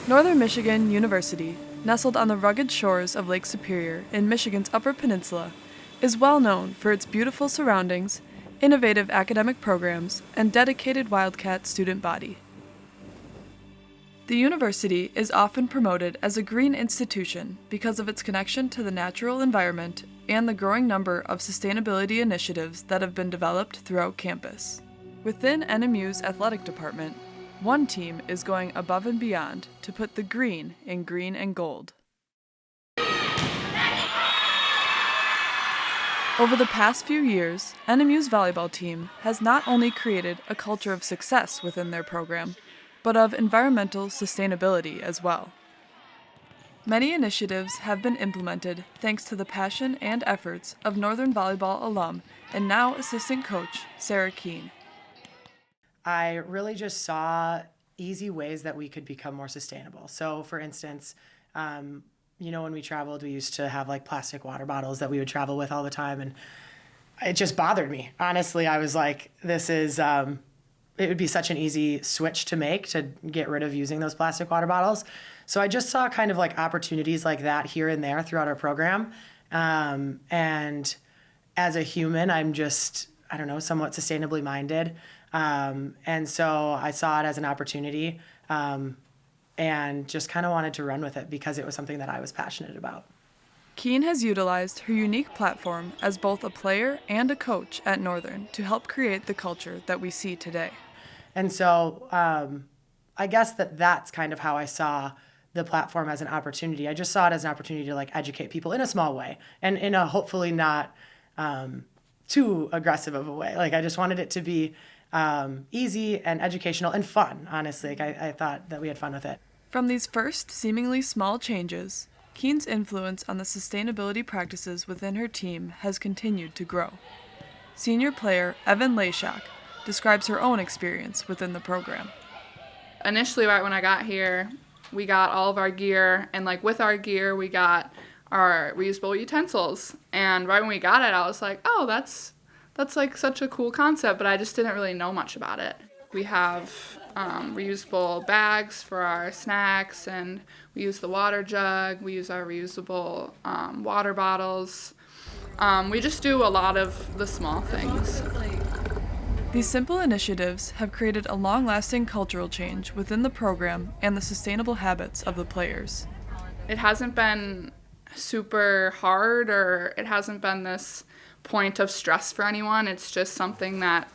Northern Michigan University, nestled on the rugged shores of Lake Superior in Michigan's Upper Peninsula, is well known for its beautiful surroundings, innovative academic programs, and dedicated Wildcat student body. The university is often promoted as a green institution because of its connection to the natural environment and the growing number of sustainability initiatives that have been developed throughout campus. Within NMU's athletic department, one team is going above and beyond to put the green in green and gold. Over the past few years, NMU's volleyball team has not only created a culture of success within their program, but of environmental sustainability as well. Many initiatives have been implemented thanks to the passion and efforts of Northern Volleyball alum and now assistant coach Sarah Kuhn. I really just saw easy ways that we could become more sustainable. So for instance, when we traveled, we used to have like plastic water bottles that we would travel with all the time. And it just bothered me. Honestly, I was like, it would be such an easy switch to make to get rid of using those plastic water bottles. So I just saw kind of like opportunities like that here and there throughout our program. And as a human, I'm just, somewhat sustainably minded. And so I saw it as an opportunity and just kind of wanted to run with it because it was something that I was passionate about. Kuhn has utilized her unique platform as both a player and a coach at Northern to help create the culture that we see today. And so I guess that's kind of how I saw the platform as an opportunity. I just saw it as an opportunity to like educate people in a small way and in a hopefully not too aggressive of a way. Like I just wanted it to be easy and educational and fun, honestly. I thought that we had fun with it. From these first seemingly small changes, Kuhn's influence on the sustainability practices within her team has continued to grow. Senior player Evan Lashak describes her own experience within the program. Initially, right when I got here, we got all of our gear, and like with our gear, we got our reusable utensils. And right when we got it, I was like, oh, that's like such a cool concept, but I just didn't really know much about it. We have reusable bags for our snacks, and we use the water jug. We use our reusable water bottles. We just do a lot of the small things. These simple initiatives have created a long-lasting cultural change within the program and the sustainable habits of the players. It hasn't been super hard, or it hasn't been this point of stress for anyone. It's just something that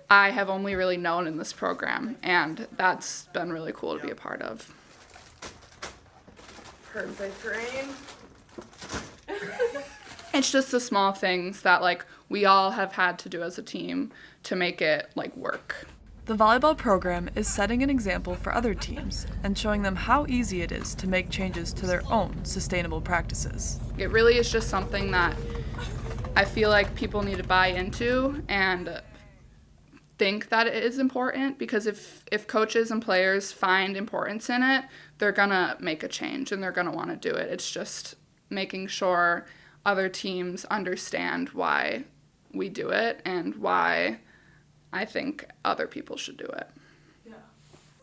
I have only really known in this program, and that's been really cool to be a part of. Perfect rain. It's just the small things that like we all have had to do as a team to make it like work. The volleyball program is setting an example for other teams and showing them how easy it is to make changes to their own sustainable practices. It really is just something that I feel like people need to buy into and think that it is important, because if coaches and players find importance in it, they're gonna make a change and they're gonna want to do it. It's just making sure other teams understand why we do it and why I think other people should do it. Yeah.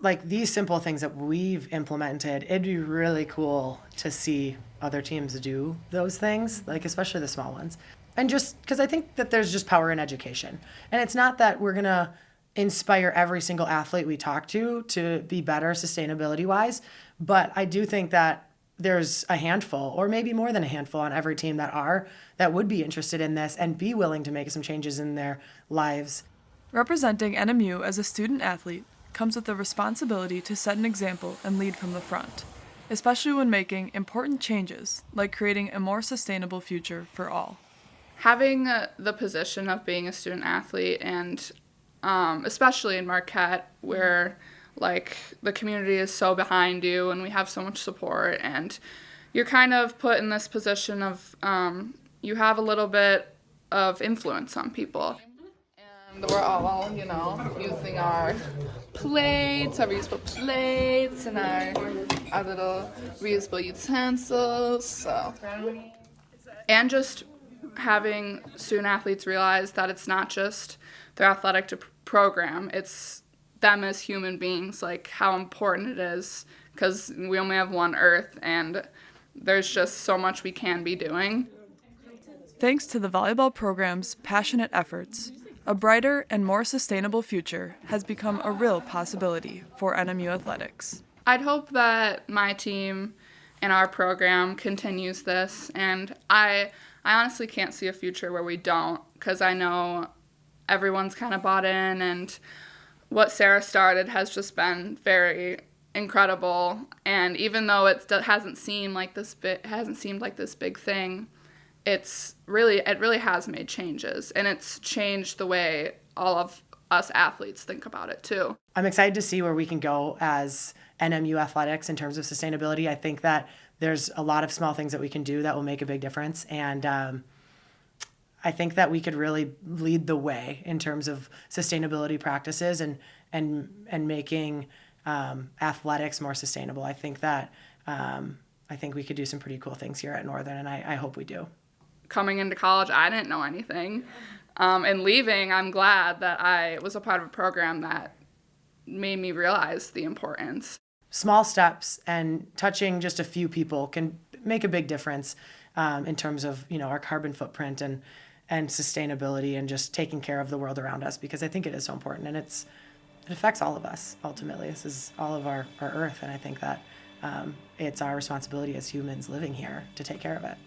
Like these simple things that we've implemented, it'd be really cool to see other teams do those things, like especially the small ones. And just because I think that there's just power in education. And it's not that we're going to inspire every single athlete we talk to be better sustainability-wise, but I do think that there's a handful, or maybe more than a handful on every team that would be interested in this and be willing to make some changes in their lives. Representing NMU as a student athlete comes with the responsibility to set an example and lead from the front, especially when making important changes like creating a more sustainable future for all. Having the position of being a student athlete, and especially in Marquette, where like the community is so behind you and we have so much support, and you're kind of put in this position of you have a little bit of influence on people. And we're all, using our plates, our reusable plates, and our little reusable utensils. So, and just having student athletes realize that it's not just their athletic program, it's them as human beings, like how important it is, because we only have one Earth, and there's just so much we can be doing. Thanks to the volleyball program's passionate efforts, a brighter and more sustainable future has become a real possibility for NMU athletics. I'd hope that my team and our program continues this, and I honestly can't see a future where we don't, because I know everyone's kind of bought in, and what Sarah started has just been very incredible. And even though it hasn't seemed like this big thing, it really has made changes, and it's changed the way all of us athletes think about it too. I'm excited to see where we can go as NMU athletics in terms of sustainability. I think that there's a lot of small things that we can do that will make a big difference, and I think that we could really lead the way in terms of sustainability practices and making athletics more sustainable. I think we could do some pretty cool things here at Northern, and I hope we do. Coming into college, I didn't know anything. And leaving, I'm glad that I was a part of a program that made me realize the importance. Small steps and touching just a few people can make a big difference in terms of, our carbon footprint and sustainability and just taking care of the world around us, because I think it is so important, and it affects all of us ultimately. This is all of our earth, and I think that it's our responsibility as humans living here to take care of it.